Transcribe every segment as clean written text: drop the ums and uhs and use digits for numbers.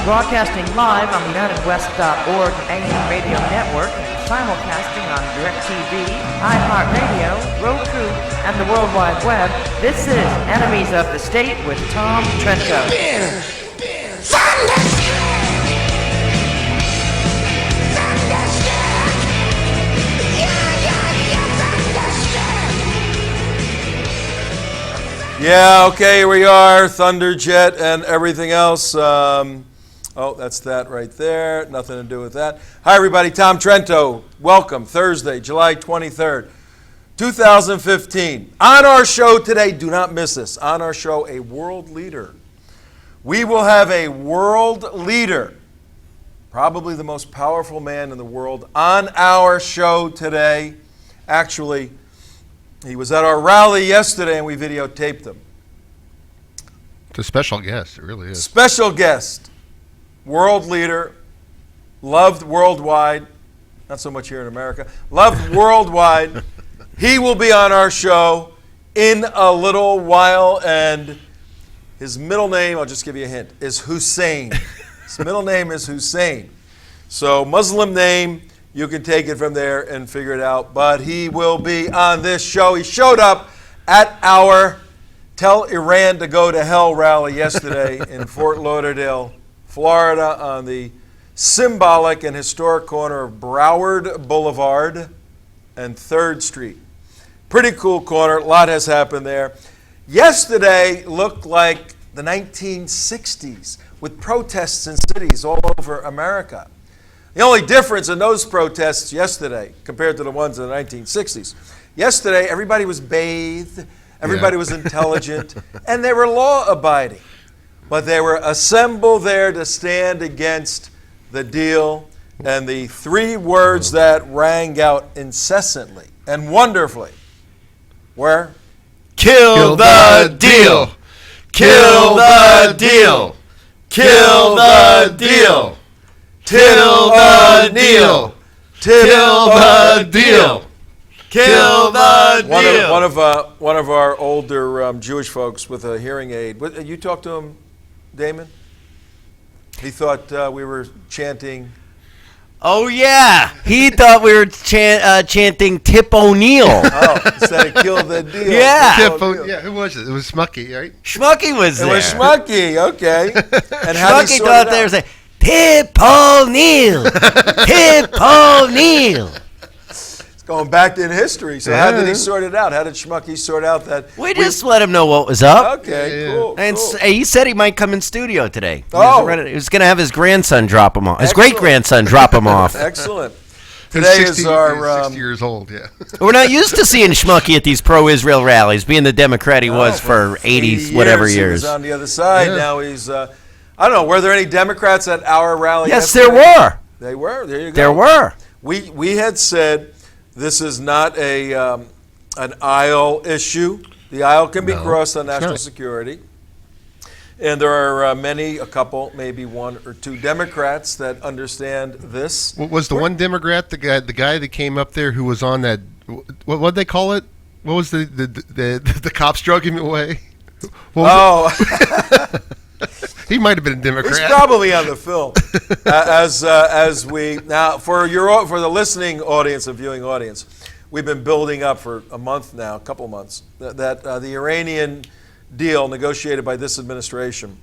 Broadcasting live on the UnitedWest.org AM radio network, simulcasting on DirecTV, iHeartRadio, Roku, and the World Wide Web. This is Enemies of the State with Tom Trento. Yeah, okay, here we are, Thunderjet and everything else. Oh, that's that right there. Nothing to do with that. Hi, everybody. Tom Trento. Welcome. Thursday, July 23rd, 2015. On our show today, do not miss this. On our show, a world leader. We will have a world leader, probably the most powerful man in the world, on our show today. Actually, he was at our rally yesterday, and we videotaped him. It's a special guest. It really is. Special guest. World leader, loved worldwide, not so much here in America, loved worldwide. He will be on our show in a little while, and his middle name, I'll just give you a hint, is Hussein. His middle name is Hussein. So Muslim name, you can take it from there and figure it out, but he will be on this show. He showed up at our Tell Iran to Go to Hell rally yesterday in Fort Lauderdale, Florida, on the symbolic and historic corner of Broward Blvd and 3rd Street. Pretty cool corner. A lot has happened there. Yesterday looked like the 1960s with protests in cities all over America. The only difference in those protests yesterday compared to the ones in the 1960s, yesterday everybody was bathed, everybody was intelligent, and they were law-abiding. But they were assembled there to stand against the deal, and the three words that rang out incessantly and wonderfully were, Kill the deal! Kill the deal! Kill the deal! Till the deal! Till the deal! Kill the deal! One of our older Jewish folks with a hearing aid. You talked to him, Damon? He thought we were chanting. Oh, yeah. He thought we were chanting Tip O'Neill. Oh, instead of Kill the Deal. Yeah. Yeah, who was it? It was Schmucky, right? Schmucky was there. It was Schmucky, okay. And Schmucky thought they were saying, Tip O'Neill. Tip O'Neill. Going back in history. So how did he sort it out? How did Schmucky sort out that? We just let him know what was up. Okay, cool. And he said he might come in studio today. He was going to have his grandson drop him off. His great-grandson drop him off. Excellent. Today is our... 60 years old, yeah. We're not used to seeing Schmucky at these pro-Israel rallies, being the Democrat he was for 80 whatever years. He was on the other side. Yeah. Now he's... I don't know. Were there any Democrats at our rally? Yes, yesterday? there were. They were. There you go. There were. We had said... This is not an aisle issue. The aisle can be crossed on national security. And there are a couple, maybe one or two Democrats that understand this. Was the one Democrat the guy that came up there who was on that? What did they call it? What was the cops drug him away? He might have been a Democrat. He's probably on the film. As we now for the listening audience and viewing audience, we've been building up for a month now, a couple months, that the Iranian deal negotiated by this administration.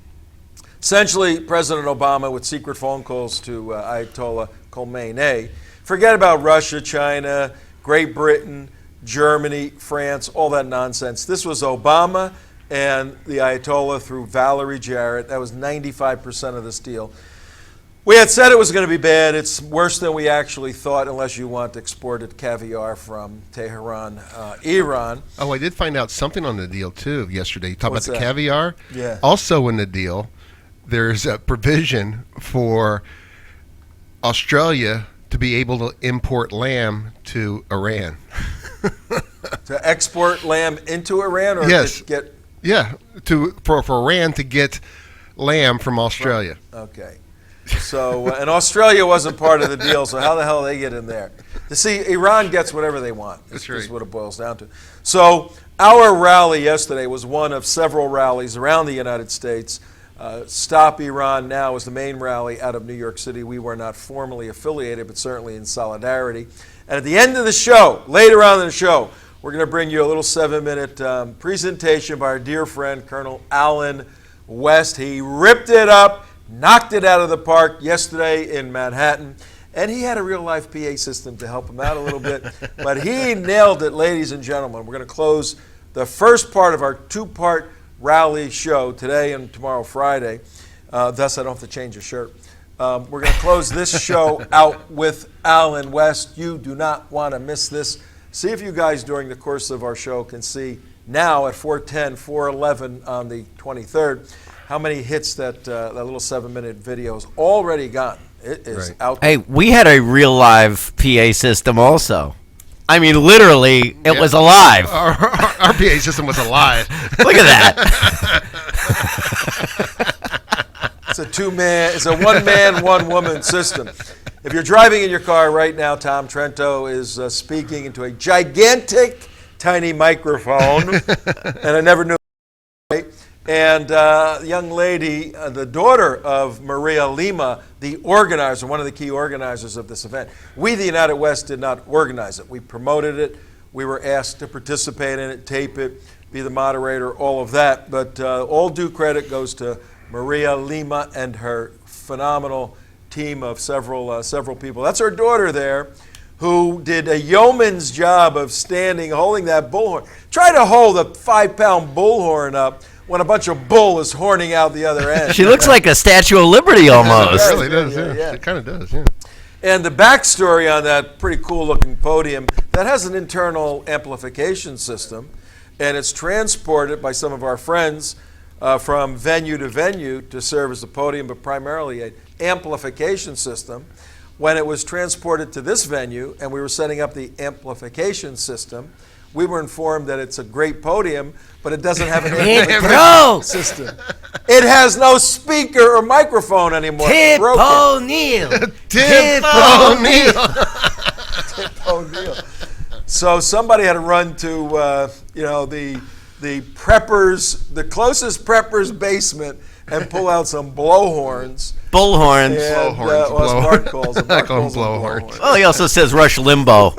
Essentially, President Obama with secret phone calls to Ayatollah Khomeini. Forget about Russia, China, Great Britain, Germany, France, all that nonsense. This was Obama and the Ayatollah through Valerie Jarrett. That was 95% of this deal. We had said it was going to be bad. It's worse than we actually thought, unless you want exported caviar from Tehran, Iran. Oh, I did find out something on the deal, too, yesterday. You talk about the that? caviar? Yeah. Also in the deal, there's a provision for Australia to be able to import lamb to Iran. To export lamb into Iran? Or yes. To get... Yeah, for Iran to get lamb from Australia. Okay. So, and Australia wasn't part of the deal, so how the hell they get in there? You see, Iran gets whatever they want. That's right. Is what it boils down to. So our rally yesterday was one of several rallies around the United States Stop Iran Now is the main rally out of New York City. We were not formally affiliated, but certainly in solidarity. And at the end of the show, later on in the show, we're going to bring you a little 7-minute presentation by our dear friend, Colonel Alan West. He ripped it up, knocked it out of the park yesterday in Manhattan. And he had a real-life PA system to help him out a little bit. But he nailed it, ladies and gentlemen. We're going to close the first part of our 2-part rally show today and tomorrow, Friday. Thus, I don't have to change a shirt. We're going to close this show out with Alan West. You do not want to miss this. See if you guys, during the course of our show, can see now at 4:10, 4:11 on the 23rd, how many hits that little 7-minute video has already gotten. It is out there. Hey, we had a real live PA system also. I mean, literally, it was alive. Our PA system was alive. Look at that. It's a one-man, one-woman system. If you're driving in your car right now, Tom Trento is speaking into a gigantic, tiny microphone, and I never knew. And the young lady, the daughter of Maria Lima, the organizer, one of the key organizers of this event. We, the United West, did not organize it. We promoted it. We were asked to participate in it, tape it, be the moderator, all of that. But all due credit goes to Maria Lima and her phenomenal team of several people. That's her daughter there, who did a yeoman's job of standing, holding that bullhorn. Try to hold a 5-pound bullhorn up when a bunch of bull is horning out the other end. She looks like a Statue of Liberty almost. It really does, yeah. It kind of does, yeah. And the backstory on that pretty cool-looking podium, that has an internal amplification system, and it's transported by some of our friends from venue to venue to serve as a podium, but primarily an amplification system. When it was transported to this venue and we were setting up the amplification system, we were informed that it's a great podium, but it doesn't have an amplification system. It has no speaker or microphone anymore. Tip O'Neill. Tip O'Neill. Tip O'Neill. So somebody had to run to the preppers, the closest prepper's basement, and pull out some blowhorns. Bullhorns. And, Blowhorns. Mark calls them. I call them blowhorns. Well, he also says Rush Limbaugh.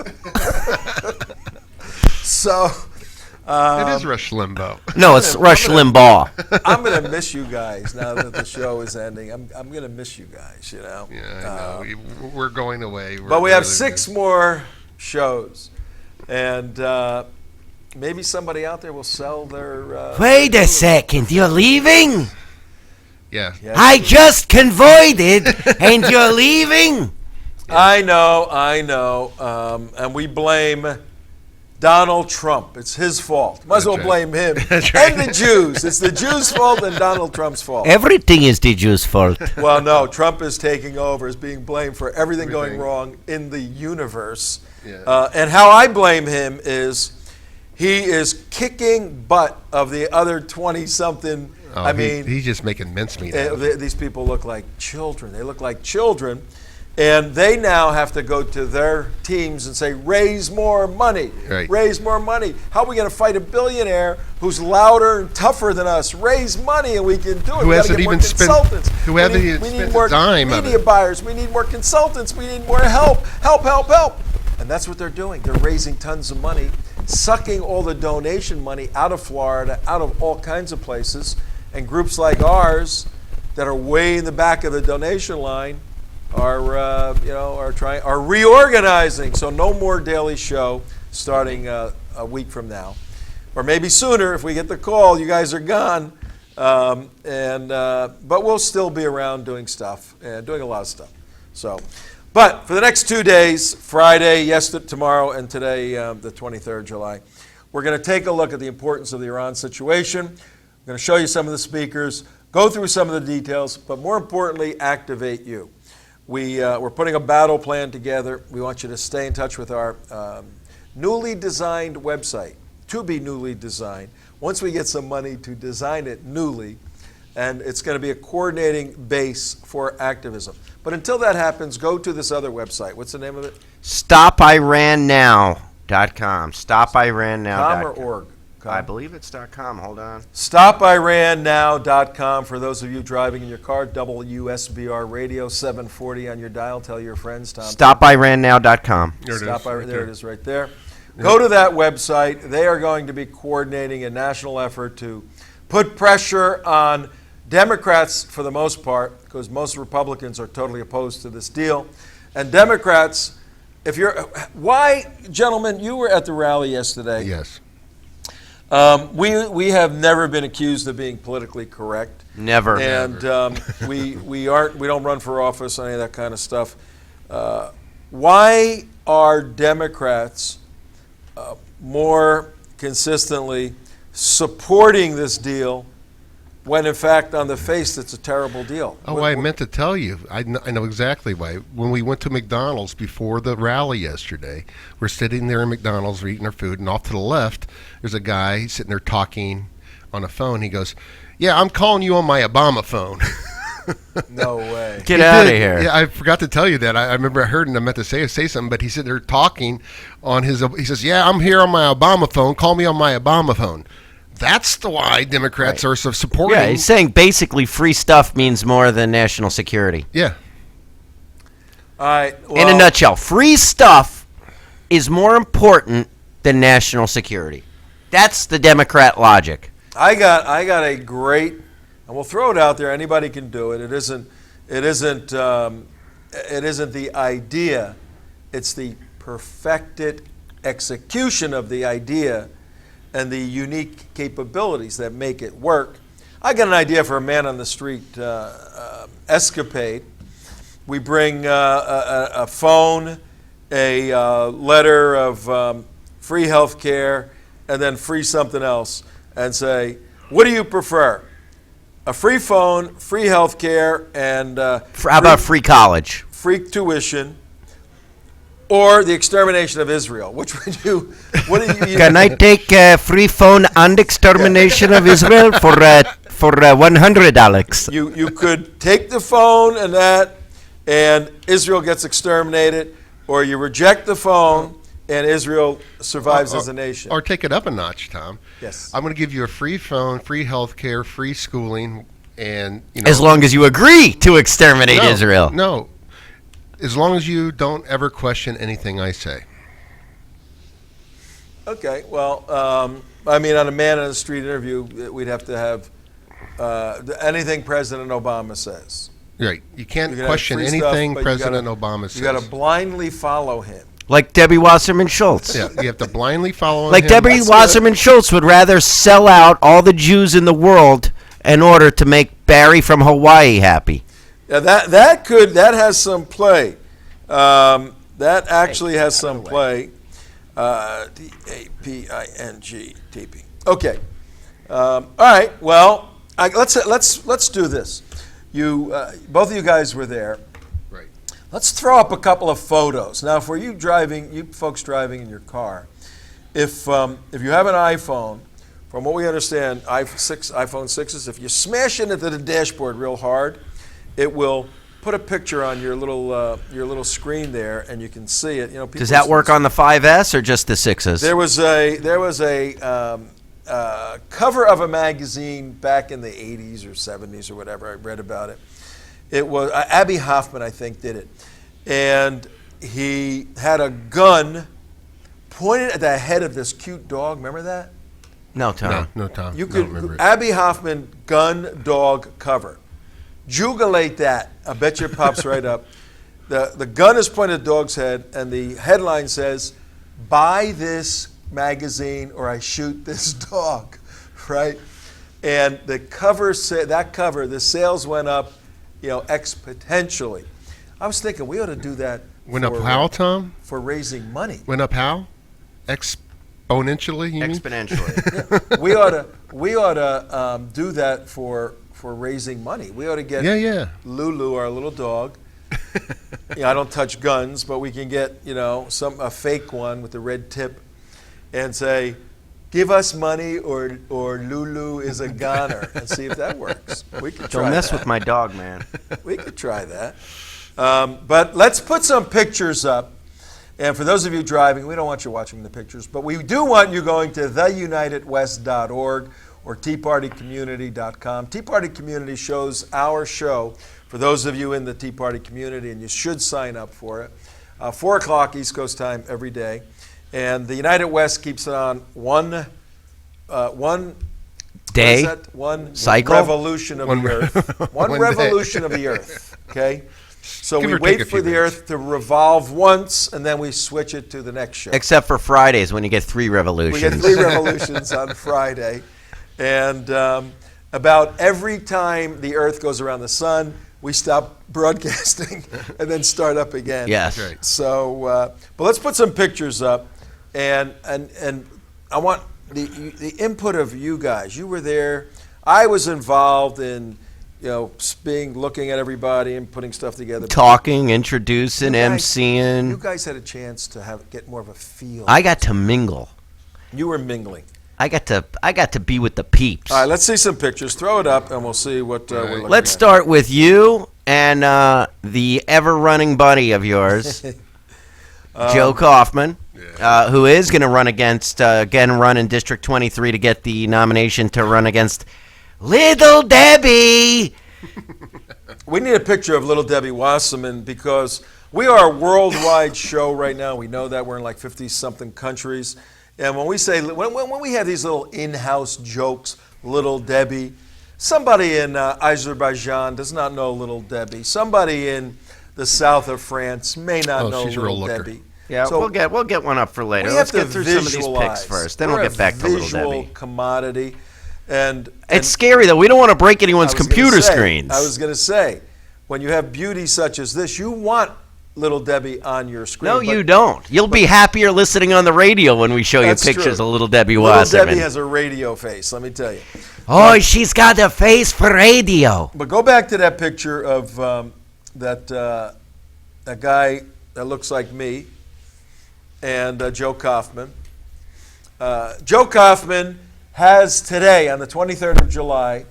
So it is Rush Limbaugh. No, it's Rush Limbaugh. I'm going to miss you guys now that the show is ending. I'm going to miss you guys, you know. Yeah, I know. We're going away. But we have 6 more shows. And maybe somebody out there will sell their... Wait a second, you're leaving? Yeah. Yes. I just convoyed and you're leaving? I know. And we blame Donald Trump. It's his fault. Might as well blame him. That's right. And the Jews. It's the Jews' fault and Donald Trump's fault. Everything is the Jews' fault. Well, no, Trump is taking over, is being blamed for everything going wrong in the universe. Yeah. And how I blame him is he is kicking butt of the other 20-something. Oh, he's just making mincemeat out of it. These people look like children. They look like children. And they now have to go to their teams and say, raise more money. Right. Raise more money. How are we going to fight a billionaire who's louder and tougher than us? Raise money and we can do it. Who we hasn't even spent need more a dime of media it. buyers. We need more consultants. We need more help. Help. And that's what they're doing. They're raising tons of money, sucking all the donation money out of Florida, out of all kinds of places. And groups like ours that are way in the back of the donation line are reorganizing. So no more daily show starting a week from now, or maybe sooner if we get the call. You guys are gone, but we'll still be around doing stuff and doing a lot of stuff. So, but for the next 2 days, Friday, tomorrow, and today, the 23rd of July, we're going to take a look at the importance of the Iran situation. I'm going to show you some of the speakers, go through some of the details, but more importantly, activate you. We're putting a battle plan together. We want you to stay in touch with our newly designed website, to be newly designed. Once we get some money to design it newly, and it's going to be a coordinating base for activism. But until that happens, go to this other website. What's the name of it? StopIranNow.com. StopIranNow.com. Com or org? .com? I believe it's .com. Hold on. StopIranNow.com for those of you driving in your car. WSBR Radio 740 on your dial. Tell your friends, Tom. StopIranNow.com. There it is right there. Go to that website. They are going to be coordinating a national effort to put pressure on Democrats for the most part, because most Republicans are totally opposed to this deal. And Democrats, why, gentlemen, you were at the rally yesterday. Yes. We have never been accused of being politically correct. Never. And we don't run for office, any of that kind of stuff. Why are Democrats more consistently supporting this deal when, in fact, on the face, it's a terrible deal? I meant to tell you. I know exactly why. When we went to McDonald's before the rally yesterday, we're sitting there in McDonald's, we're eating our food, and off to the left, there's a guy sitting there talking on a phone. He goes, "Yeah, I'm calling you on my Obama phone." No way. Get out of here. Yeah, I forgot to tell you that. I remember I heard and I meant to say something, but he's sitting there talking on his. He says, "Yeah, I'm here on my Obama phone. Call me on my Obama phone." That's the why Democrats are so supporting. Yeah, he's saying basically free stuff means more than national security. Yeah. All right. In a nutshell, free stuff is more important than national security. That's the Democrat logic. I got a great, and we'll throw it out there. Anybody can do it. It isn't the idea. It's the perfected execution of the idea and the unique capabilities that make it work. I got an idea for a man on the street escapade. We bring a phone, a letter of free health care, and then free something else, and say, what do you prefer? A free phone, free health care, and How about free college? Free tuition, or the extermination of Israel? Which would you? What do you? Can I take free phone and extermination of Israel for $100, Alex? You could take the phone and that, and Israel gets exterminated, or you reject the phone and Israel survives as a nation. Or take it up a notch, Tom. Yes. I'm going to give you a free phone, free health care, free schooling, and as long as you agree to exterminate Israel. No. As long as you don't ever question anything I say. Okay, well, I mean, on a man on the street interview, we'd have to have anything President Obama says. Right. You can't can question have free anything stuff, but President Obama says. You got to blindly follow him. Like Debbie Wasserman Schultz. Yeah, you have to blindly follow Like him. Debbie Wasserman Schultz would rather sell out all the Jews in the world in order to make Barry from Hawaii happy. Yeah, that has some play. That actually has some play. DAPINGTP. Okay. All right. Well, let's do this. Both of you guys were there. Right. Let's throw up a couple of photos. Now, for you folks driving in your car, if you have an iPhone, from what we understand, iPhone 6s, if you smash it into the dashboard real hard, it will put a picture on your little screen there, and you can see it. Does that work on the 5S or just the 6s? There was a cover of a magazine back in the 80s or 70s or whatever. I read about it. It was Abby Hoffman, I think, did it, and he had a gun pointed at the head of this cute dog. Remember that? No, Tom. No, Tom. You I could don't remember it. Abby Hoffman gun dog cover. Jugulate that. I bet you it pops right up. The gun is pointed at the dog's head, and the headline says, "Buy this magazine or I shoot this dog," right? And the the sales went up, exponentially. I was thinking we ought to do that. Went up how, Tom? For raising money. Went up how? Exponentially, you mean? Exponentially. Yeah. We ought to do that for raising money. We ought to get Lulu, our little dog. I don't touch guns, but we can get a fake one with the red tip, and say, "Give us money, or Lulu is a goner," and see if that works. We could try Don't mess that. with my dog, man. We could try that. But let's put some pictures up. And for those of you driving, we don't want you watching the pictures, but we do want you going to theunitedwest.org or teapartycommunity.com. Tea Party Community shows our show for those of you in the Tea Party community, and you should sign up for it. 4 o'clock East Coast time every day. And the United West keeps it on one day, one cycle, revolution of the Earth. One revolution of the Earth, okay? So we wait for the Earth to revolve once, and then we switch it to the next show. except for Fridays when you get 3 revolutions. We get 3 revolutions on Friday. And about every time the Earth goes around the sun, we stop broadcasting and then start up again. Yes. That's right. So, but let's put some pictures up. And I want the input of you guys. You were there. I was involved in, looking at everybody and putting stuff together. Talking, introducing, You guys- emceeing. You guys had a chance to get more of a feel. I got to mingle. You were mingling. I got to be with the peeps. All right, let's see some pictures. Throw it up, and we'll see what we're looking Let's at. start with you and the ever-running buddy of yours, Joe Kaufman, who is going to run run in District 23 to get the nomination to run against Little Debbie. We need a picture of Little Debbie Wasserman because we are a worldwide show right now. We know that we're in like 50-something countries. And when we say, when we have these little in-house jokes, Little Debbie, somebody in Azerbaijan does not know Little Debbie. Somebody in the south of France may not know she's a real Little looker. Debbie. Yeah, So we'll get one up for later. we Let's have get to through some of these visualize. pics first. Then We're we'll a get back to Little visual Debbie. commodity. And It's scary, though. We don't want to break anyone's I was gonna computer say- screens. I was going to say, when you have beauty such as this, you want Little Debbie on your screen. No, but you don't. You'll be happier listening on the radio when we show you That's pictures true. of Little Debbie Little Wasserman. Debbie has a radio face, let me tell you. Oh, she's got a face for radio. But go back to that picture of that guy that looks like me and Joe Kaufman. Joe Kaufman has today, on the 23rd of July,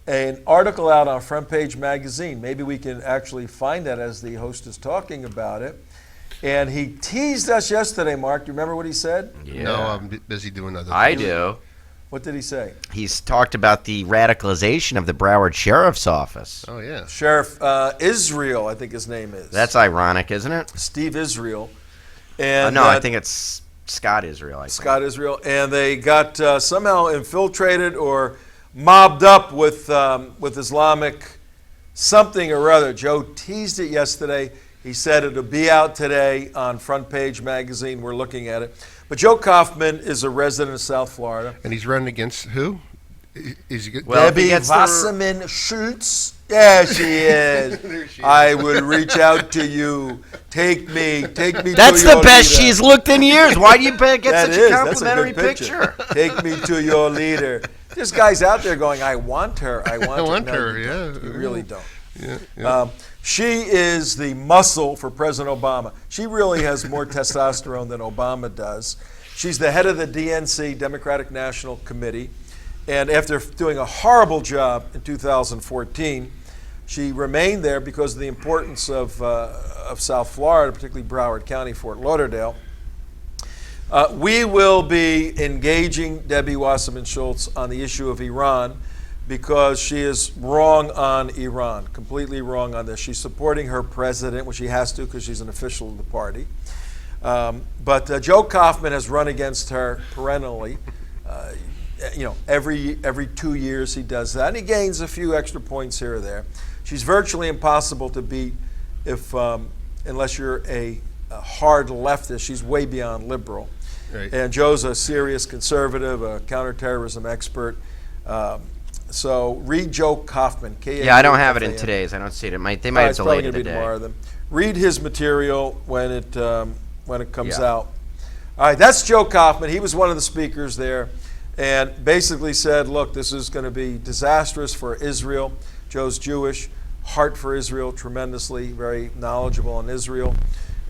an article out on Front Page Magazine. Maybe we can actually find that as the host is talking about it. And he teased us yesterday, Mark. Do you remember what he said? No, I'm busy doing other things. I do. What did he say? He's talked about the radicalization of the Broward Sheriff's Office. Oh, yeah. Sheriff Israel, I think his name is. That's ironic, isn't it? Steve Israel. And No, I think it's Scott Israel. I think. Scott Israel, and they got somehow infiltrated or mobbed up with Islamic something or other. Joe teased it yesterday. He said it'll be out today on Front Page Magazine. We're looking at it. But Joe Kaufman is a resident of South Florida. And he's running against who? Is he good? Well, if he Debbie gets the- Wasserman Schultz. Yeah, she is. I would reach out to you. Take me That's to the your best leader. she's looked in years. Why do you get That such is. a That's complimentary good picture. picture? Take me to your leader. There's guys out there going, I want her. I want I want No, her, you don't. yeah. You really don't. Yeah. She is the muscle for President Obama. She really has more testosterone than Obama does. She's the head of the DNC, Democratic National Committee. And after doing a horrible job in 2014, she remained there because of the importance of South Florida, particularly Broward County, Fort Lauderdale. We will be engaging Debbie Wasserman Schultz on the issue of Iran because she is wrong on Iran, completely wrong on this. She's supporting her president, which she has to because she's an official of the party. But Joe Kaufman has run against her perennially. Every 2 years he does that, and he gains a few extra points here or there. She's virtually impossible to beat unless you're a hard leftist. She's way beyond liberal. Right. And Joe's a serious conservative, a counterterrorism expert. So read Joe Kaufman. Yeah, I don't have it in today's. I don't see it. They might have It's probably delayed it going to be today. tomorrow then. Read his material when it comes Yeah. out. All right, that's Joe Kaufman. He was one of the speakers there and basically said, look, this is going to be disastrous for Israel. Joe's Jewish, heart for Israel tremendously, very knowledgeable on Israel.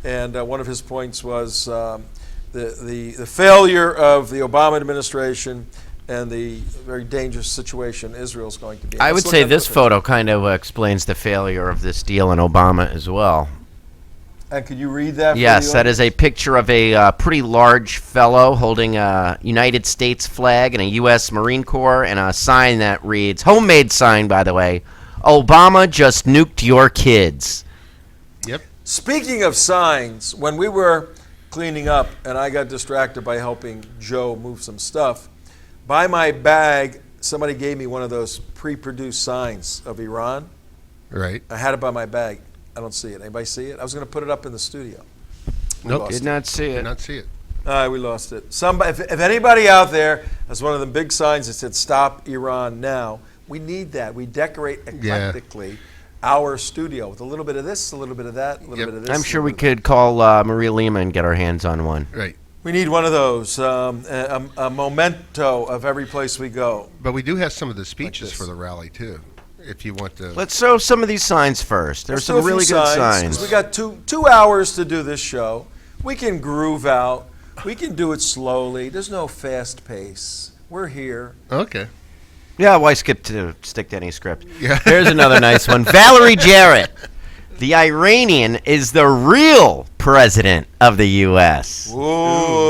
And one of his points was the failure of the Obama administration and the very dangerous situation Israel's going to be in. I Let's would look say at this the- photo kind of explains the failure of this deal in Obama as well. And could you read that? Yes, that is a picture of a pretty large fellow holding a United States flag and a U.S. Marine Corps and a sign that reads, homemade sign, by the way, Obama just nuked your kids. Yep. Speaking of signs, when we were cleaning up and I got distracted by helping Joe move some stuff, by my bag, somebody gave me one of those pre-produced signs of Iran. Right. I had it by my bag. I don't see it. Anybody see it? I was going to put it up in the studio. Nope. Did not see Did it. not see it. All right, we lost it. Somebody, if anybody out there has one of the big signs that said "Stop Iran Now," we need that. We decorate eclectically our studio with a little bit of this, a little bit of that, a little bit of this. I'm sure we could call Maria Lima and get our hands on one. Right. We need one of those, a memento of every place we go. But we do have some of the speeches this. for the rally too, if you want to. Let's show some of these signs first. There's some Let's do a really few good 'cause signs. We got two hours to do this show. We can groove out. We can do it slowly. There's no fast pace. We're here. Okay. Yeah, why stick to any script? Yeah. Here's another nice one. Valerie Jarrett. The Iranian is the real president of the U.S.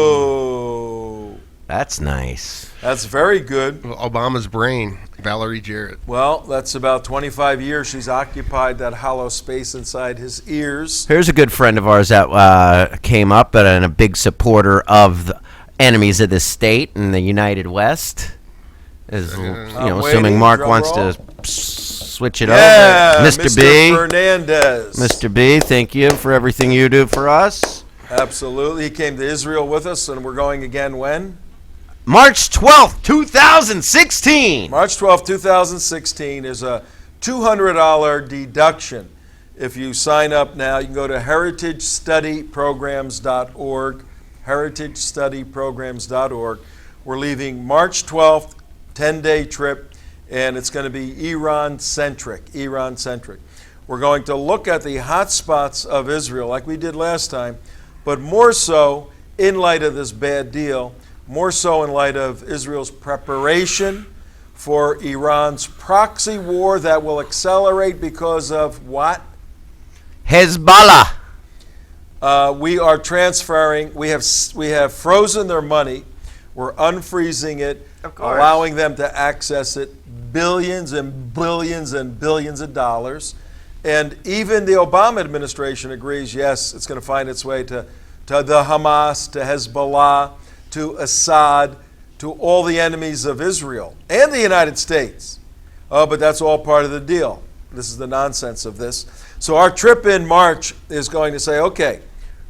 Whoa. That's nice. That's very good. Well, Obama's brain, Valerie Jarrett. Well, that's about 25 years she's occupied that hollow space inside his ears. Here's a good friend of ours that came up and a big supporter of the enemies of the state and the United West. Assuming Mark drum wants roll. to switch it Yeah, over. Mr. B. Fernandez. Mr. B, thank you for everything you do for us. Absolutely. He came to Israel with us, and we're going again when? March 12th, 2016. March 12th, 2016 is a $200 deduction. If you sign up now, you can go to heritagestudyprograms.org, heritagestudyprograms.org. We're leaving March 12th, 10-day trip, and it's going to be Iran-centric. We're going to look at the hot spots of Israel like we did last time, but more so in light of this bad deal, more so in light of Israel's preparation for Iran's proxy war that will accelerate because of what? Hezbollah. We are transferring, we have frozen their money. We're unfreezing it, allowing them to access it, billions and billions and billions of dollars. And even the Obama administration agrees, yes, it's going to find its way to the Hamas, to Hezbollah, to Assad, to all the enemies of Israel and the United States. But that's all part of the deal. This is the nonsense of this. So our trip in March is going to say, okay,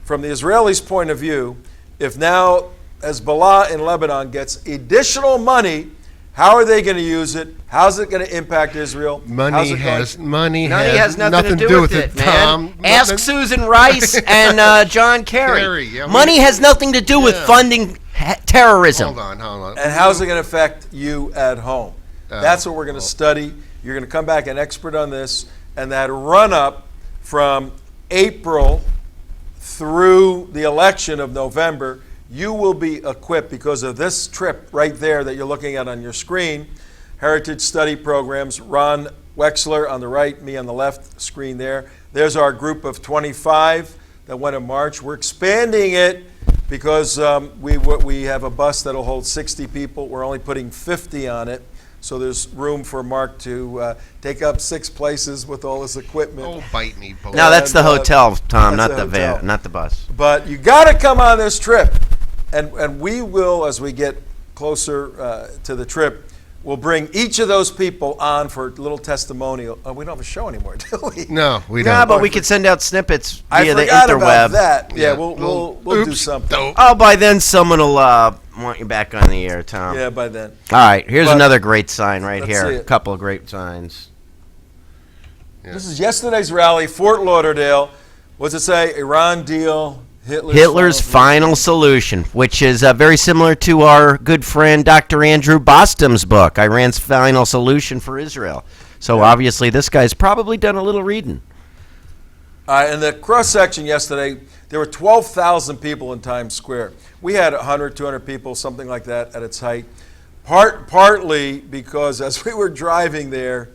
from the Israelis' point of view, if now Hezbollah in Lebanon gets additional money, how are they going to use it? How's it going to impact Israel? Money has Nothing to do with it, man. Tom. Ask Susan Rice and John Kerry. Yeah, Money has nothing to do with funding terrorism. Hold on. And how's it going to affect you at home? That's what we're going to study. You're going to come back an expert on this. And that run-up from April through the election of November, you will be equipped because of this trip right there that you're looking at on your screen. Heritage Study Programs, Ron Wexler on the right, me on the left screen there. There's our group of 25 that went in March. We're expanding it because we have a bus that'll hold 60 people. We're only putting 50 on it. So there's room for Mark to take up 6 places with all his equipment. Oh, bite me, both. No, that's the hotel, Tom, not that's the the hotel. van, not the bus. But you got to come on this trip. And we will, as we get closer to the trip, we'll bring each of those people on for a little testimonial. Oh, we don't have a show anymore, do we? No, we Yeah, don't. but we could send out snippets I via the forgot about interweb. that. Yeah, Yeah. we'll do Oops. something. Nope. Oh, by then someone will want you back on the air, Tom. Yeah, by then. All right, here's But another great sign right let's here. see A it. couple of great signs. This is yesterday's rally, Fort Lauderdale. What's it say? Iran deal, Hitler's final solution, which is very similar to our good friend Dr. Andrew Bostom's book, Iran's Final Solution for Israel. So obviously this guy's probably done a little reading. In the cross-section yesterday, there were 12,000 people in Times Square. We had 100, 200 people, something like that at its height. Partly because as we were driving there,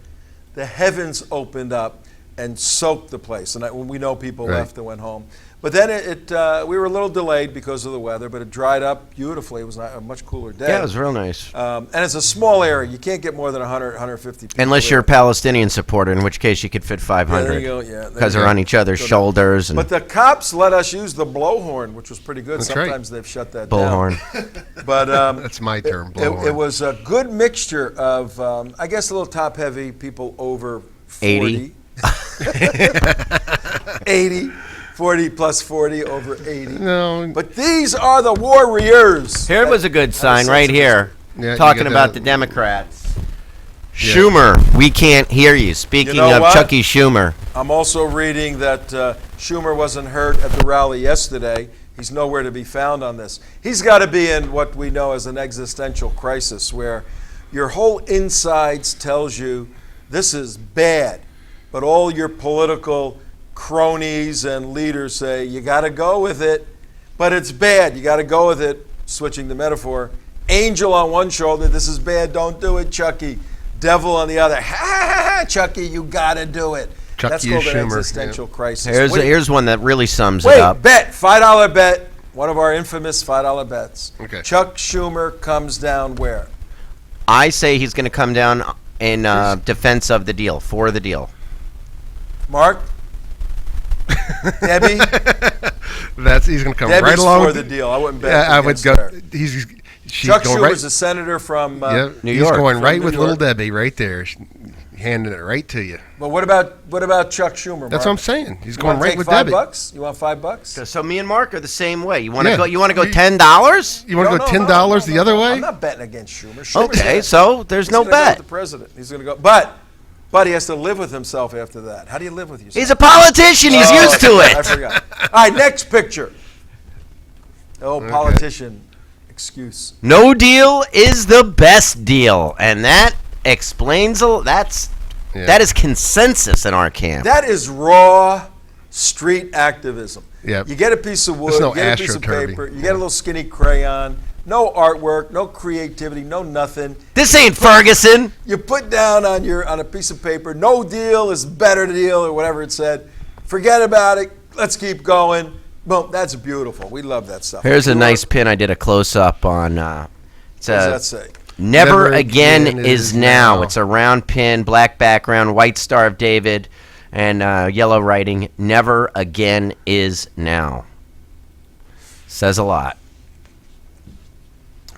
the heavens opened up and soaked the place. And when we know people Right. left and went home. But then we were a little delayed because of the weather, but it dried up beautifully. It was a much cooler day. Yeah, it was real nice. And it's a small area. You can't get more than 100, 150 people. Unless there. you're a Palestinian supporter, in which case you could fit 500. There you go, yeah. Because they're on each other's shoulders. And But the cops let us use the blowhorn, which was pretty good. That's right. Sometimes they've shut that bullhorn. down. But That's my term, it blowhorn. was a good mixture of, I guess, a little top-heavy people over 40. 80. 40 plus 40 over 80. No. But these are the warriors. Here was a good sign right here, Yeah, you talking get about that. the Democrats. Schumer, we can't hear you. Speaking You know of what? Chucky Schumer. I'm also reading that Schumer wasn't hurt at the rally yesterday. He's nowhere to be found on this. He's got to be in what we know as an existential crisis where your whole insides tells you this is bad, but all your political cronies and leaders say you got to go with it, but it's bad. You got to go with it. Switching the metaphor, angel on one shoulder, this is bad, don't do it, Chucky. Devil on the other, ha ha ha, Chucky, you got to do it. Chucky That's called is an Schumer, existential crisis. Here's one that really sums it Wait, up. bet, $5 bet, one of our infamous $5 bets. Okay. Chuck Schumer comes down where? I say he's going to come down in defense of the deal, for the deal. Mark? Debbie? He's going to come Debbie's right along. for the deal. I wouldn't bet Yeah, I would against go. her. She's Chuck going Schumer's right. a senator from New He's York. going From right New with York. little Debbie right there, handing it right to you. But what about Chuck Schumer, Mark? That's what I'm saying. He's You going wanna right take with $5? Debbie. You want $5? So me and Mark are the same way. You want to Yeah. go? You want to go We- $10? You want to No, go no, $10 no, the other way? I'm not betting against Schumer. Schumer's Okay, gonna- so there's he's no gonna go bet. with the president. He's going to go. But he has to live with himself after that. How do you live with yourself? He's a politician. He's Oh, used to I it. forgot. All right, next picture. Oh, politician excuse. No deal is the best deal, and that explains that is consensus in our camp. That is raw street activism. Yep. You get a piece of wood, There's no you get a piece of astroturfing. paper, you get a little skinny crayon, no artwork, no creativity, no nothing. This ain't Ferguson. You put down on a piece of paper, no deal is better deal, or whatever it said. Forget about it. Let's keep going. Boom. That's beautiful. We love that stuff. Here's a You nice are- pin I did a close up on. It's What does a that say? Never Never again again is is now. now. It's a round pin, black background, white Star of David, and yellow writing. Never again is now. Says a lot.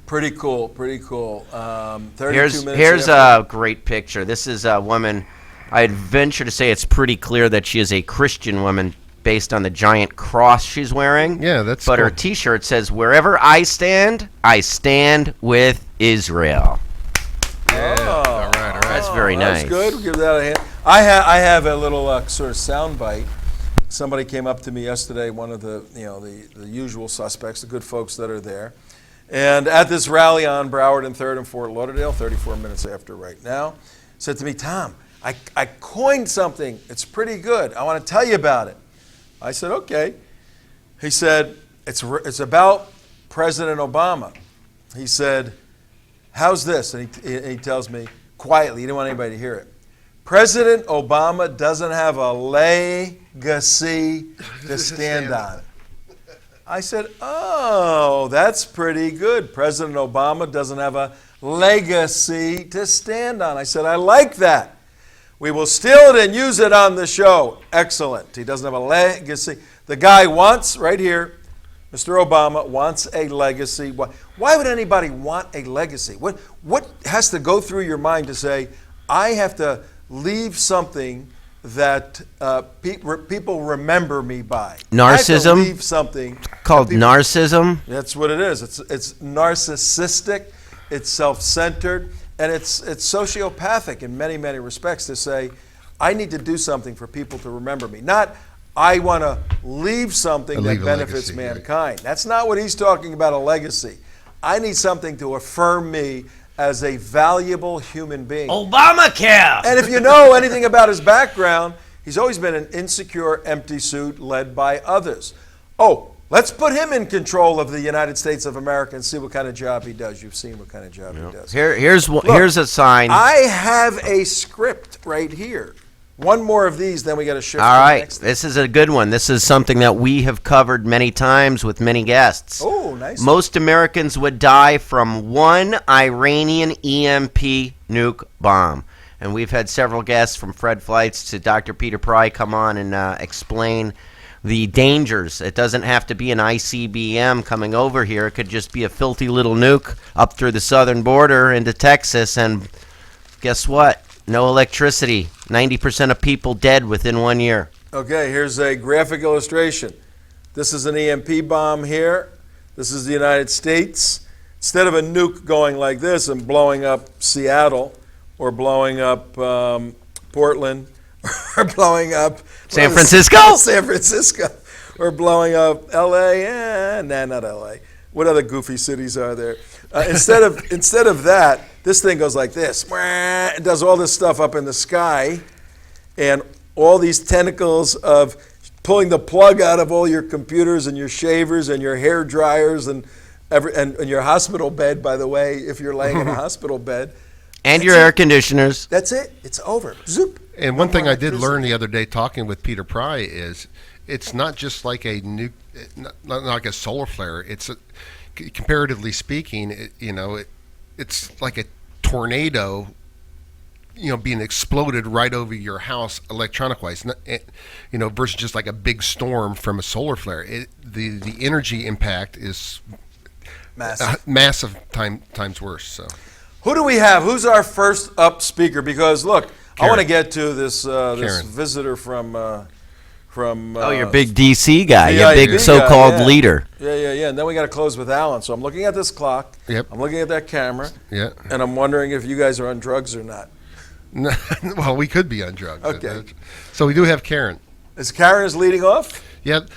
Pretty cool. Pretty cool. 32 minutes. Here's after- a great picture. This is a woman. I'd venture to say it's pretty clear that she is a Christian woman based on the giant cross she's wearing. Yeah, that's But her cool. T-shirt says, "Wherever I stand with Israel." Oh, all right. That's very nice. That's good. We'll give that a hand. I have a little sort of sound bite. Somebody came up to me yesterday, one of the usual suspects, the good folks that are there. And at this rally on Broward and 3rd and Fort Lauderdale, 34 minutes after right now, said to me, "Tom, I coined something. It's pretty good. I want to tell you about it." I said, "Okay." He said, it's about President Obama. He said, "How's this?" And he tells me quietly, he didn't want anybody to hear it. President Obama doesn't have a legacy to stand on. I said, "Oh, that's pretty good. President Obama doesn't have a legacy to stand on." I said, "I like that. We will steal it and use it on the show." Excellent. He doesn't have a legacy. The guy wants, right here, Mr. Obama wants a legacy. Why would anybody want a legacy? What has to go through your mind to say, I have to leave something that people remember me by? I have to Narcissism? leave something Called that people- narcissism. That's what it is. It's narcissistic, it's self-centered, and it's sociopathic in many, many respects to say, I need to do something for people to remember me. Not, I want to leave something that leave a benefits legacy, right. mankind. That's not what he's talking about, a legacy. I need something to affirm me as a valuable human being. Obamacare. And if you know anything about his background, he's always been an insecure, empty suit led by others. Oh, let's put him in control of the United States of America and see what kind of job he does. You've seen what kind of job he does. Here's a sign. I have a script right here One more of these, then we got to shift. All to the right, next thing. this is a good one. This is something that we have covered many times with many guests. Oh, nice. Most Americans would die from one Iranian EMP nuke bomb. And we've had several guests from Fred Flights to Dr. Peter Pry come on and explain the dangers. It doesn't have to be an ICBM coming over here. It could just be a filthy little nuke up through the southern border into Texas. And guess what? No electricity. 90% of people dead within 1 year. Okay, here's a graphic illustration. This is an EMP bomb here. This is the United States. Instead of a nuke going like this and blowing up Seattle or blowing up Portland or blowing up San Francisco? San Francisco. Or blowing up LA. Nah, not LA. What other goofy cities are there? Instead of that, this thing goes like this. It does all this stuff up in the sky, and all these tentacles of pulling the plug out of all your computers and your shavers and your hair dryers and your hospital bed, by the way, if you're laying in a hospital bed. And your air conditioners. That's it. It's over. Zoop. And one thing I did learn the other day talking with Peter Pry is it's not just like a nuke, not like a solar flare. It's comparatively speaking, it's like a tornado, being exploded right over your house electronic-wise, versus just like a big storm from a solar flare. The energy impact is massive times worse. So, who do we have? Who's our first up speaker? Because look, Karen. I want to get to this visitor from. Your big DC guy, your VID big so-called guy, leader. Yeah. And then we got to close with Alan. So I'm looking at this clock. Yep. I'm looking at that camera. Yeah. And I'm wondering if you guys are on drugs or not. Well, we could be on drugs. Okay. So we do have Karen. Karen is leading off? Yep.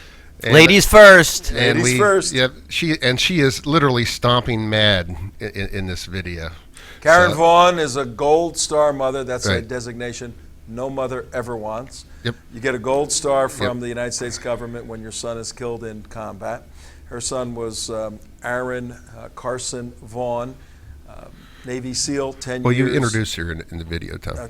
And, Ladies first. Ladies first. Yep. She is literally stomping mad in this video. Karen Vaughn is a Gold Star mother. That's a Right. designation no mother ever wants. Yep. You get a Gold Star from the United States government when your son is killed in combat. Her son was Aaron Carson Vaughn, Navy SEAL, 10 Well, years. you introduced her in the video, Tom.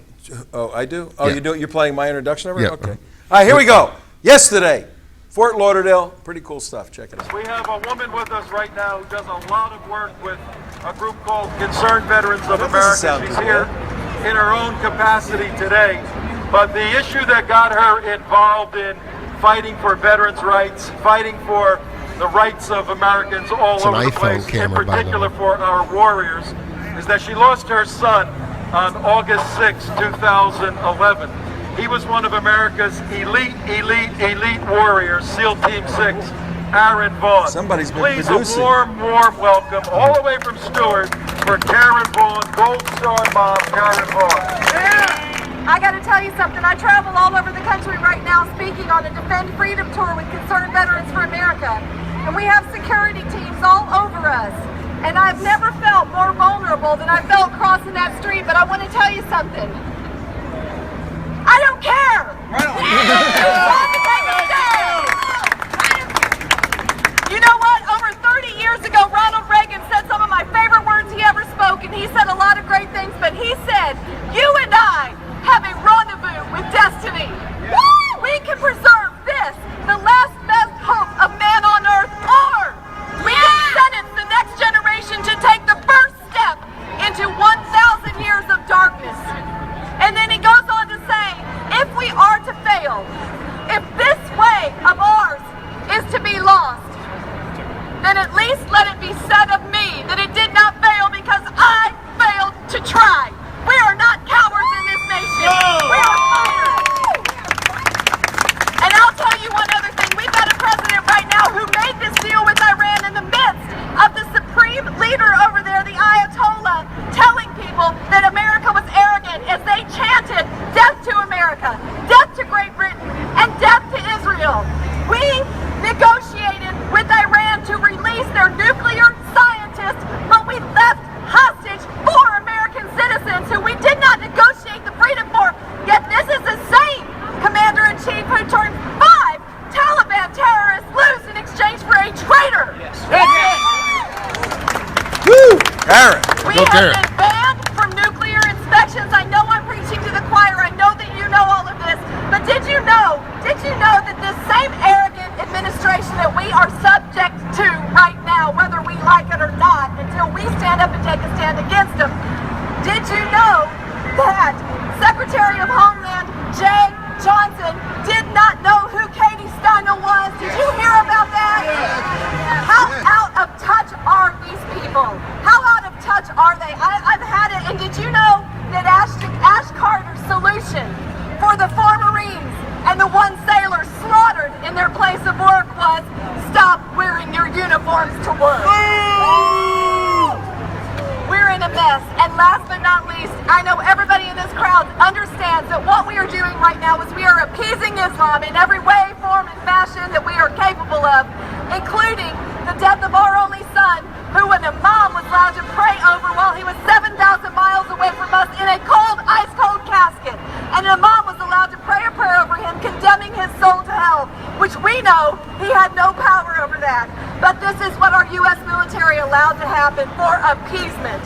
I do? Oh, Yeah. you do? You're playing my introduction of her? Yeah. Okay. All right, here we go. Yesterday, Fort Lauderdale. Pretty cool stuff. Check it out. We have a woman with us right now who does a lot of work with a group called Concerned Veterans of That doesn't America. sound She's good. here in her own capacity today. But the issue that got her involved in fighting for veterans' rights, fighting for the rights of Americans all It's an over the iPhone place, camera, in by the particular way. for our warriors, is that she lost her son on August 6, 2011. He was one of America's elite warriors, SEAL Team 6, Aaron Vaughn. Somebody's been Please, producing. a warm welcome all the way from Stewart for Karen Vaughn, Gold Star mom, Karen Vaughn. I got to tell you something. I travel all over the country right now speaking on a Defend Freedom tour with Concerned Veterans for America. And we have security teams all over us. And I've never felt more vulnerable than I felt crossing that street. But I want to tell you something. I don't care. You know what? Over 30 years ago, Ronald Reagan said some of my favorite words he ever spoke, and he said a lot of great things, but he said, you and I have a rendezvous with destiny. Woo! We can preserve this, the last best hope of man on earth, or we can sentence the next generation to take the first step into 1,000 years of darkness. And then he goes on to say, if we are to fail, if this way of ours is to be lost, then at least let it be said of me that it did not fail because I failed to try. We are not cowards in this nation. We are fighters. And I'll tell you one other thing. We've got a president right now who made this deal with Iran in the midst of the supreme leader over there, the Ayatollah, telling people that America was arrogant as they chanted death to America, death to Great Britain, and death to Israel. We negotiated with Iran to release their nuclear scientists, but we left hostage 4 American citizens who we did not negotiate the freedom for. Yet this is the same commander-in-chief who turned 5 Taliban terrorists loose in exchange for a traitor. Woo! Karen. We Go, have Karen. been banned from nuclear inspections. I know I'm preaching to the choir. I know that you know all of you know that this same arrogant administration that we are subject to right now, whether we like it or not, until we stand up and take a stand against them, did you know that Secretary of Homeland Jay Johnson did not know who Katie Steiner was? Did you hear about that? How out of touch are these people? How out of touch are they? I've had it, and did you know that Ash Carter's solution for the 4 Marines and the 1 sailor slaughtered in their place of work was stop wearing your uniforms to work? We're in a mess. And last but not least, I know everybody in this crowd understands that what we are doing right now is we are appeasing Islam in every way, form, and fashion that we are capable of, including the death of our only son, who an imam was allowed to pray over while he was 7,000 miles away from us in a cold, ice-cold casket. And an imam was allowed to pray a prayer over him, condemning his soul to hell, which we know he had no power over that. But this is what our U.S. military allowed to happen for appeasement.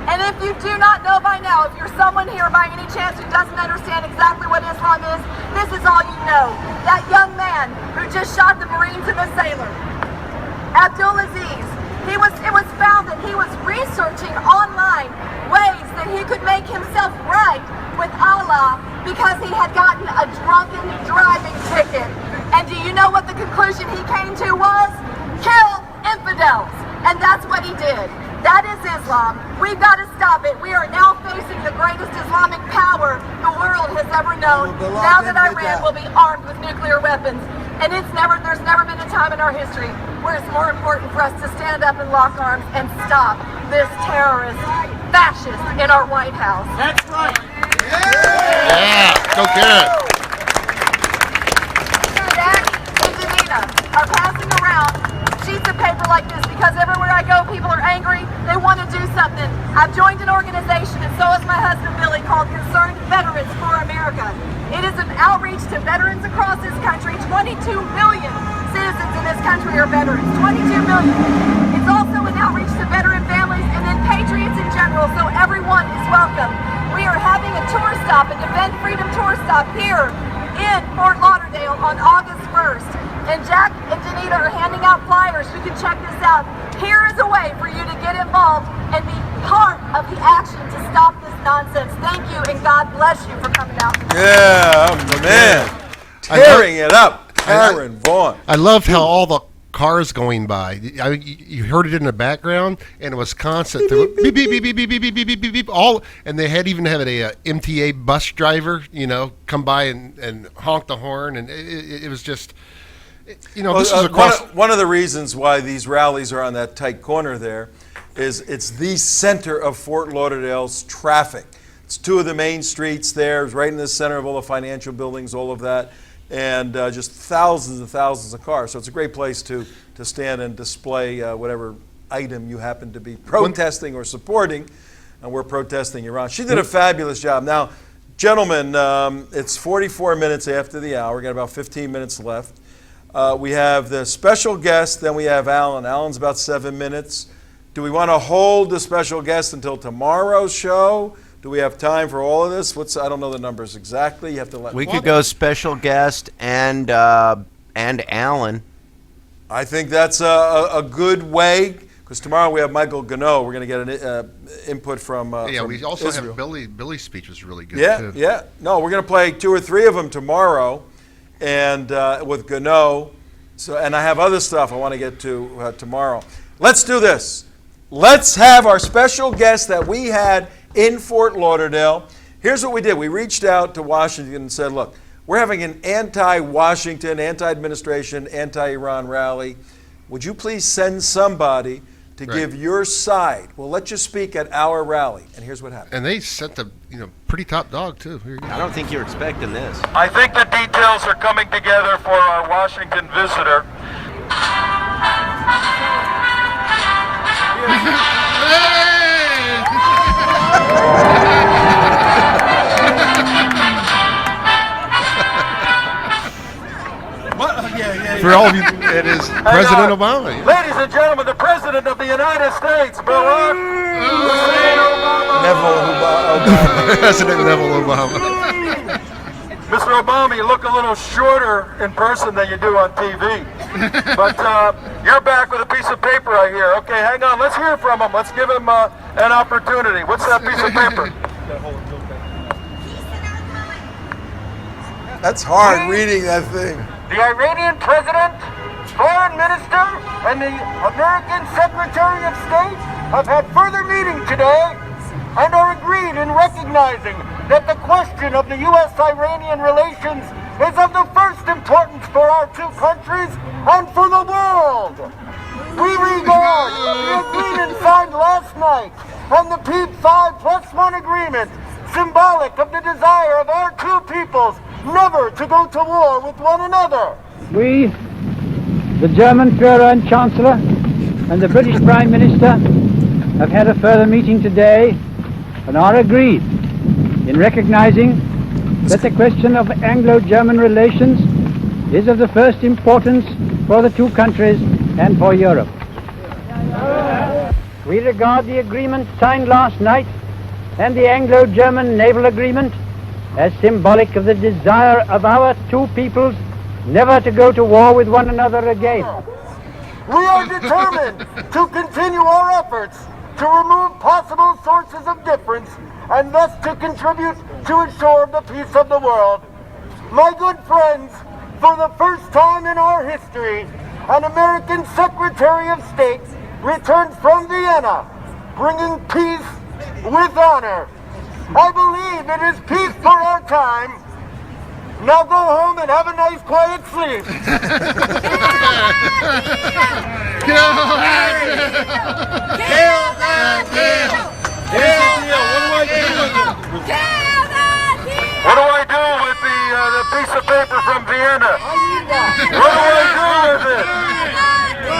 And if you do not know by now, if you're someone here by any chance who doesn't understand exactly what Islam is, this is all you know. That young man who just shot the Marines and the sailor, Abdulaziz, it was found that he was researching online ways that he could make himself right with Allah because he had gotten a drunken driving ticket. And do you know what the conclusion he came to was? Kill infidels. And that's what he did. That is Islam. We've got to stop it. We are now facing the greatest Islamic power the world has ever known. Now that Iran will be armed with nuclear weapons. And there's never been a time in our history where it's more important for us to stand up and lock arms and stop this terrorist fascist in our White House. That's right. Yeah, go get it. Jack and Danita are passing around sheets of paper like this because everywhere I go, people are angry. They want to do something. I've joined an organization, and so has my husband Billy, called Concerned Veterans for America. It is an outreach to veterans across this country. 22 million citizens in this country are veterans. 22 million. It's also an outreach to veteran families and then patriots in general, so everyone is welcome. We are having a tour stop, a Defend Freedom tour stop here in Fort Lauderdale on August 1st. And Jack and Danita are handing out flyers. You can check this out. Here is a way for you to get involved and be part of the action to stop this nonsense. Thank you, and God bless you for coming out. Yeah, man. Tearing it up. Karen Vaughn. I love how all the cars going by. I mean, you heard it in the background, and it was constant. Beep, beep, beep, beep, beep, beep, beep, beep, beep, beep, beep, all, and they had even had a MTA bus driver, come by and honk the horn, and it was just, this is across. One of the reasons why these rallies are on that tight corner there is it's the center of Fort Lauderdale's traffic. It's 2 of the main streets there. It's right in the center of all the financial buildings, all of that, and just thousands and thousands of cars. So it's a great place to stand and display whatever item you happen to be protesting or supporting. And we're protesting Iran. She did a fabulous job. Now, gentlemen, it's 44 minutes after the hour. We got about 15 minutes left. We have the special guest, then we have Alan. Alan's about 7 minutes. Do we want to hold the special guest until tomorrow's show? Do we have time for all of this? I don't know the numbers exactly. You have to let me. We could go special guest and Alan. I think that's a good way, because tomorrow we have Michael Gano. We're going to get an input from from we also Israel. have Billy's speech was really good too. Yeah. No, we're going to play 2 or 3 of them tomorrow, and with Gano. So, and I have other stuff I want to get to tomorrow. Let's do this. Let's have our special guest that we had in Fort Lauderdale. Here's what we did. We reached out to Washington and said, look, we're having an anti-Washington, anti-administration, anti-Iran rally. Would you please send somebody to give your side? We'll let you speak at our rally. And here's what happened. And they sent a pretty top dog, too. Here you go. I don't think you're expecting this. I think the details are coming together for our Washington visitor. For all of you, it is President Obama. Yeah. Ladies and gentlemen, the President of the United States, Barack Hussein Obama. Neville Obama. President Neville Obama. Mr. Obama, you look a little shorter in person than you do on TV. But you're back with a piece of paper, I hear. Okay, hang on. Let's hear from him. Let's give him an opportunity. What's that piece of paper? That's hard reading that thing. The Iranian president, foreign minister, and the American Secretary of State have had further meeting today and are agreed in recognizing that the question of the U.S.-Iranian relations is of the first importance for our two countries and for the world. We regard the agreement signed last night and the PEEP 5+1 agreement symbolic of the desire of our two peoples never to go to war with one another. We, the German Führer and Chancellor, and the British Prime Minister have had a further meeting today and are agreed in recognizing that the question of Anglo-German relations is of the first importance for the two countries and for Europe. We regard the agreement signed last night and the Anglo-German naval agreement as symbolic of the desire of our two peoples never to go to war with one another again. We are determined to continue our efforts to remove possible sources of difference and thus to contribute to ensure the peace of the world. My good friends, for the first time in our history, an American Secretary of State returned from Vienna, bringing peace with honor. I believe it is peace for our time. Now go home and have a nice quiet sleep. What do I do with the piece of paper from Vienna? What do I do with it?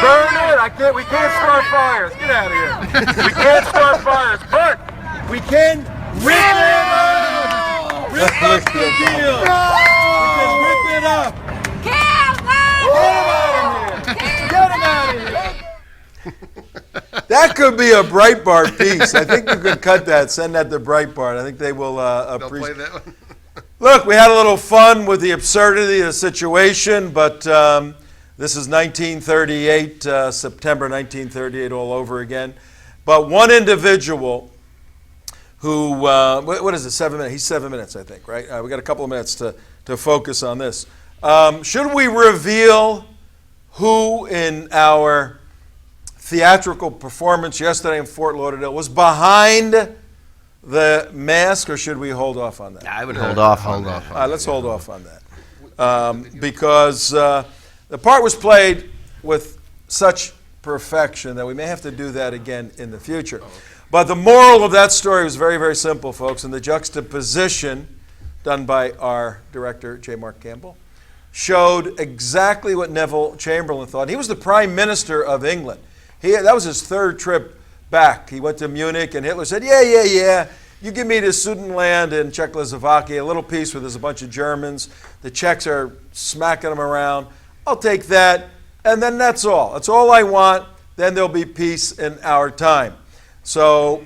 Burn it? We can't start fires. Get out of here. We can't start fires, but we can rip it up. Rip up the deal. We can rip it up. Get him out of here. That could be a Breitbart piece. I think you could cut that, send that to Breitbart. I think they will appreciate that one. Look, we had a little fun with the absurdity of the situation, but this is 1938, September 1938 all over again. But one individual who, what is it, 7 minutes? He's 7 minutes, I think, right? We got a couple of minutes to focus on this. Should we reveal who in our theatrical performance yesterday in Fort Lauderdale was behind the mask, or should we hold off on that? I would hold off on that. All right, let's hold off on that. Because the part was played with such perfection that we may have to do that again in the future. But the moral of that story was very, very simple, folks, and the juxtaposition done by our director, J. Mark Campbell, showed exactly what Neville Chamberlain thought. He was the Prime Minister of England. That was his third trip back. He went to Munich, and Hitler said, yeah, you give me the Sudetenland in Czechoslovakia, a little piece where there's a bunch of Germans. The Czechs are smacking them around. I'll take that, and then that's all. That's all I want. Then there'll be peace in our time. So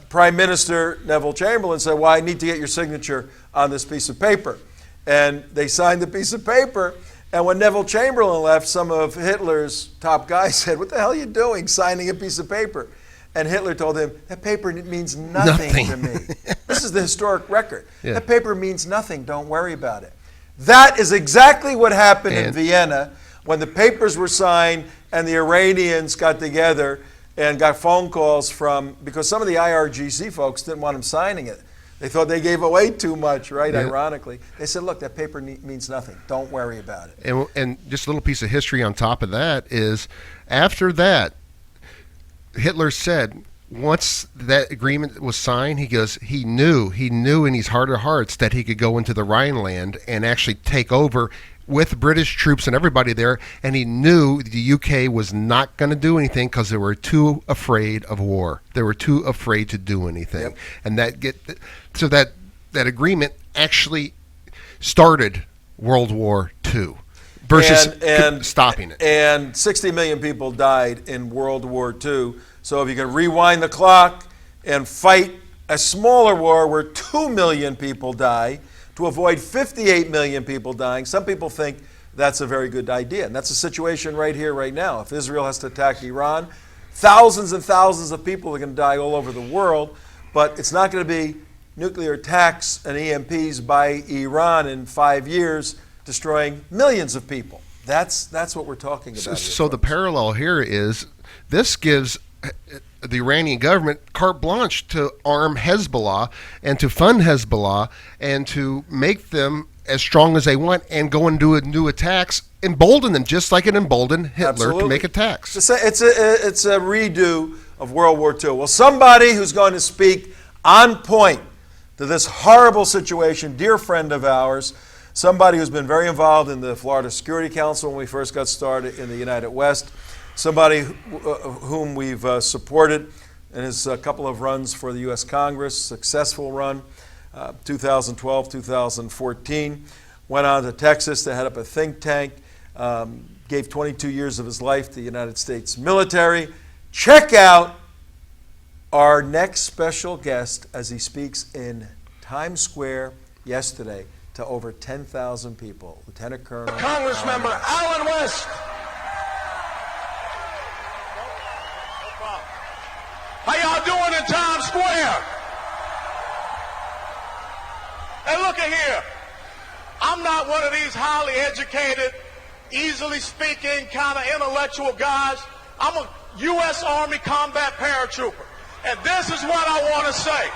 Prime Minister Neville Chamberlain said, well, I need to get your signature on this piece of paper. And they signed the piece of paper. And when Neville Chamberlain left, some of Hitler's top guys said, what the hell are you doing signing a piece of paper? And Hitler told him, that paper means nothing to me. This is the historic record. Yeah. That paper means nothing. Don't worry about it. That is exactly what happened in Vienna when the papers were signed and the Iranians got together and got phone calls because some of the IRGC folks didn't want them signing it. They thought they gave away too much, right? Yeah. Ironically. They said, look, that paper means nothing. Don't worry about it. And just a little piece of history on top of that is, after that, Hitler said, once that agreement was signed, he goes, he knew in his heart of hearts that he could go into the Rhineland and actually take over with British troops and everybody there, and he knew the UK was not going to do anything because they were too afraid of war. They were too afraid to do anything. Yep. And that agreement actually started World War II versus stopping it. And 60 million people died in World War II. So if you can rewind the clock and fight a smaller war where 2 million people die, to avoid 58 million people dying. Some people think that's a very good idea. And that's the situation right here, right now. If Israel has to attack Iran, thousands and thousands of people are going to die all over the world. But it's not going to be nuclear attacks and EMPs by Iran in 5 years, destroying millions of people. That's what we're talking about. So the parallel here is this gives the Iranian government carte blanche to arm Hezbollah and to fund Hezbollah and to make them as strong as they want and go and do new attacks, embolden them just like it emboldened Hitler to make attacks. It's a redo of World War II. Well, somebody who's going to speak on point to this horrible situation, dear friend of ours, somebody who's been very involved in the Florida Security Council when we first got started in the United West, somebody whom we've supported in his couple of runs for the U.S. Congress, successful run, 2012, 2014, went on to Texas to head up a think tank, gave 22 years of his life to the United States military. Check out our next special guest as he speaks in Times Square yesterday to over 10,000 people. Lieutenant Colonel Congressmember Alan West. How y'all doing in Times Square? Hey, look at here. I'm not one of these highly educated, easily speaking, kind of intellectual guys. I'm a U.S. Army combat paratrooper. And this is what I want to say.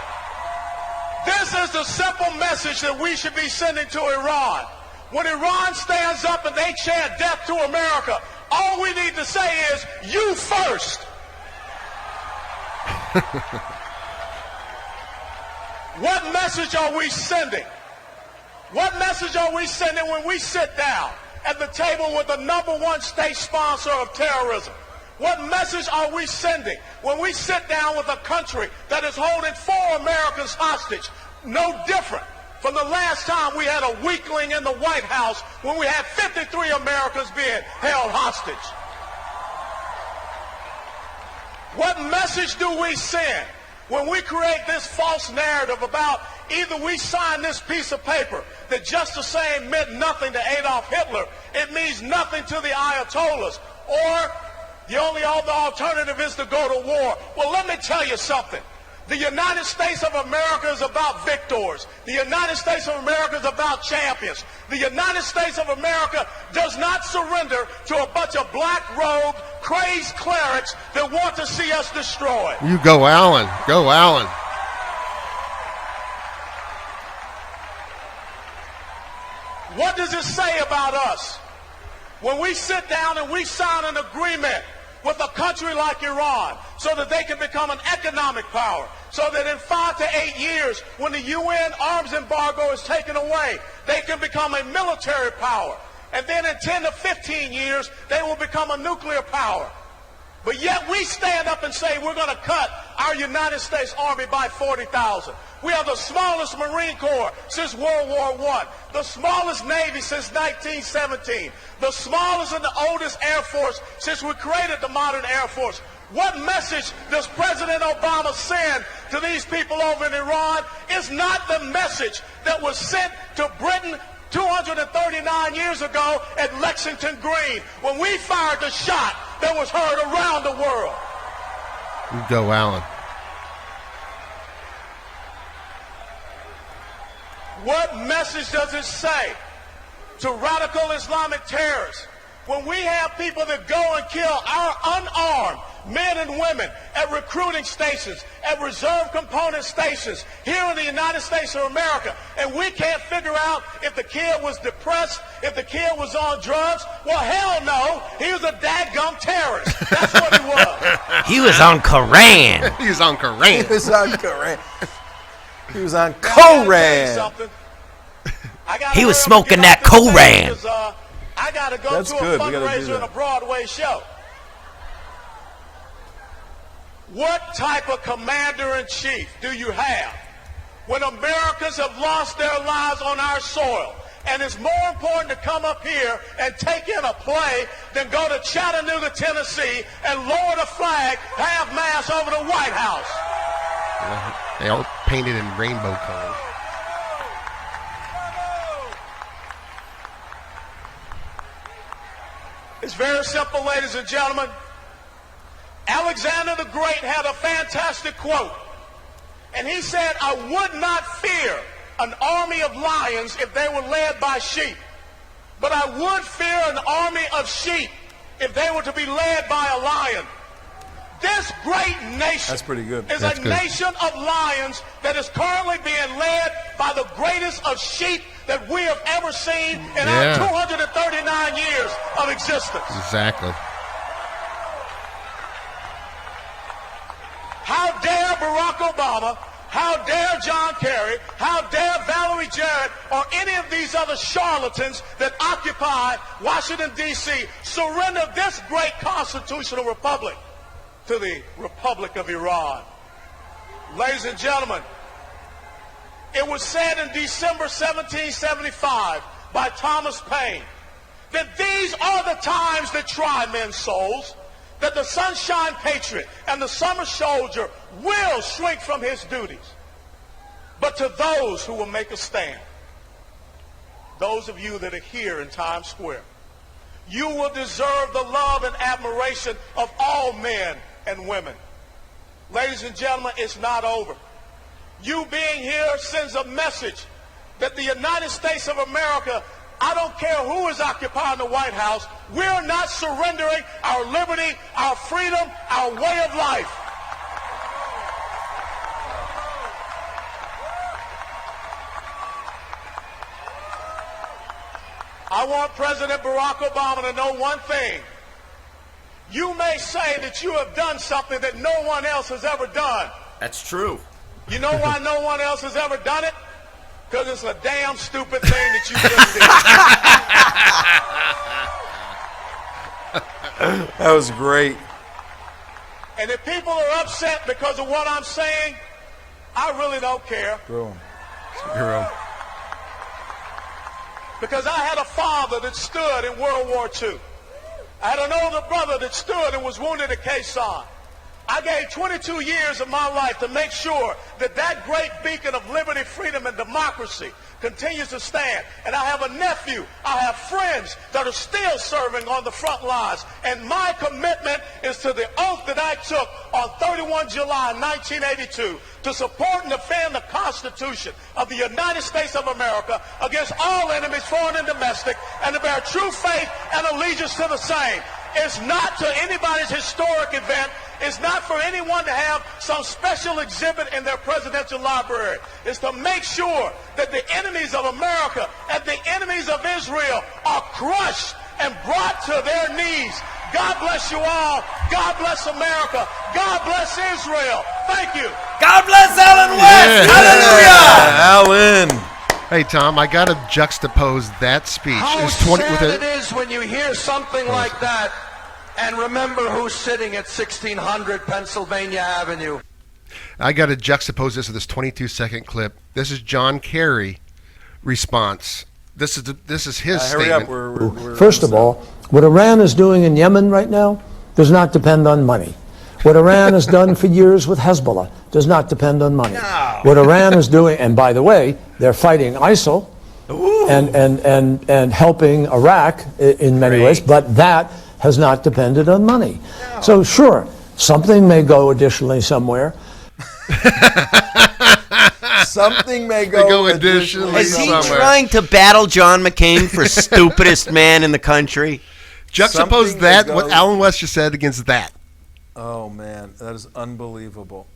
This is the simple message that we should be sending to Iran. When Iran stands up and they chant death to America, all we need to say is, you first. What message are we sending? What message are we sending when we sit down at the table with the #1 state sponsor of terrorism? What message are we sending when we sit down with a country that is holding 4 Americans hostage? No different from the last time we had a weakling in the White House when we had 53 Americans being held hostage. What message do we send when we create this false narrative about either we sign this piece of paper that just the same meant nothing to Adolf Hitler, it means nothing to the Ayatollahs, or the only other alternative is to go to war. Well, let me tell you something. The United States of America is about victors. The United States of America is about champions. The United States of America does not surrender to a bunch of black-robed, crazed clerics that want to see us destroyed. You go, Alan. Go, Alan. What does it say about us when we sit down and we sign an agreement with a country like Iran so that they can become an economic power, so that in 5 to 8 years, when the UN arms embargo is taken away, they can become a military power. And then in 10 to 15 years, they will become a nuclear power. But yet we stand up and say we're going to cut our United States Army by 40,000. We are the smallest Marine Corps since World War I, the smallest Navy since 1917, the smallest and the oldest Air Force since we created the modern Air Force. What message does President Obama send to these people over in Iran? It's not the message that was sent to Britain 239 years ago at Lexington Green when we fired the shot that was heard around the world. You go, Alan. What message does it say to radical Islamic terrorists when we have people that go and kill our unarmed men and women at recruiting stations, at reserve component stations here in the United States of America, and we can't figure out if the kid was depressed, if the kid was on drugs? Well, hell no. He was a dadgum terrorist. That's what he was. He was on Koran. He was on Koran. He was on Koran. He was on Koran. He was smoking that Koran. I got to go That's to a good. We gotta do fundraiser and that. a Broadway show. What type of commander-in-chief do you have when Americans have lost their lives on our soil? And it's more important to come up here and take in a play than go to Chattanooga, Tennessee and lower the flag half-mast over the White House. They are painted in rainbow colors. It's very simple, ladies and gentlemen. Alexander the Great had a fantastic quote. And he said, I would not fear an army of lions if they were led by sheep. But I would fear an army of sheep if they were to be led by a lion. This great nation That's pretty good. is That's a good. nation of lions that is currently being led by the greatest of sheep that we have ever seen in Yeah. our 239 years of existence. Exactly. How dare Barack Obama, how dare John Kerry, how dare Valerie Jarrett, or any of these other charlatans that occupy Washington, D.C., surrender this great constitutional republic to the Republic of Iran. Ladies and gentlemen, it was said in December 1775 by Thomas Paine that these are the times that try men's souls, that the sunshine patriot and the summer soldier will shrink from his duties. But to those who will make a stand, those of you that are here in Times Square, you will deserve the love and admiration of all men and women. Ladies and gentlemen, it's not over. You being here sends a message that the United States of America, I don't care who is occupying the White House, we're not surrendering our liberty, our freedom, our way of life. I want President Barack Obama to know one thing. You may say that you have done something that no one else has ever done. That's true. You know why no one else has ever done it? Because it's a damn stupid thing that you just did. That was great. And if people are upset because of what I'm saying, I really don't care. Bro. Because I had a father that stood in World War II. I had an older brother that stood and was wounded at Quezon. I gave 22 years of my life to make sure that that great beacon of liberty, freedom, and democracy continues to stand. And I have a nephew, I have friends that are still serving on the front lines. And my commitment is to the oath that I took on 31 July 1982 to support and defend the Constitution of the United States of America against all enemies, foreign and domestic, and to bear true faith and allegiance to the same. It's not to anybody's historic event. It's not for anyone to have some special exhibit in their presidential library. It's to make sure that the enemies of America and the enemies of Israel are crushed and brought to their knees. God bless you all. God bless America. God bless Israel. Thank you. God bless Alan West. Hallelujah. Alan. Hey, Tom, I got to juxtapose that speech. How It's 20 with sad it a, is when you hear something like that and remember who's sitting at 1600 Pennsylvania Avenue. I got to juxtapose this with this 22-second clip. This is John Kerry response. This is his Hurry up. statement. We're First of all, what Iran is doing in Yemen right now does not depend on money. What Iran has done for years with Hezbollah does not depend on money. What Iran is doing, and by the way, they're fighting ISIL and helping Iraq in many ways, but that has not depended on money. So sure, something may go additionally somewhere. Something may go additionally Is he somewhere. trying to battle John McCain for stupidest man in the country? Juxtapose Something that, may what go- Alan West just said, against that. Oh man, that is unbelievable.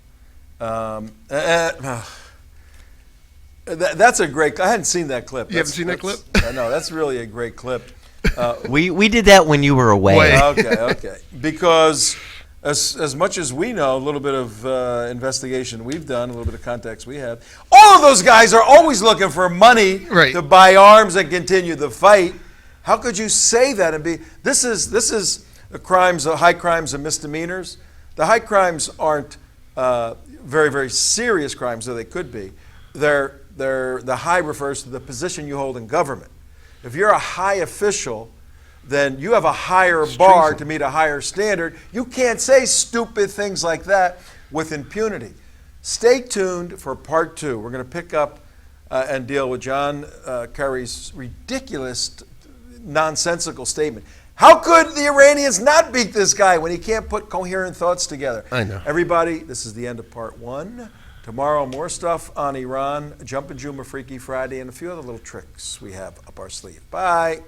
That's a great. I hadn't seen that clip. You haven't seen that clip? No, that's really a great clip. We did that when you were away. Okay. Because as much as we know, a little bit of investigation we've done, a little bit of context we have, all of those guys are always looking for money Right. to buy arms and continue the fight. How could you say that and be? This is crimes, high crimes and misdemeanors. The high crimes aren't very, very serious crimes, though they could be. The high refers to the position you hold in government. If you're a high official, then you have a higher bar to meet a higher standard. You can't say stupid things like that with impunity. Stay tuned for part 2. We're going to pick up and deal with John Kerry's ridiculous, nonsensical statement. How could the Iranians not beat this guy when he can't put coherent thoughts together? I know. Everybody, this is the end of part 1. Tomorrow, more stuff on Iran, Jumpin' Juma Freaky Friday, and a few other little tricks we have up our sleeve. Bye.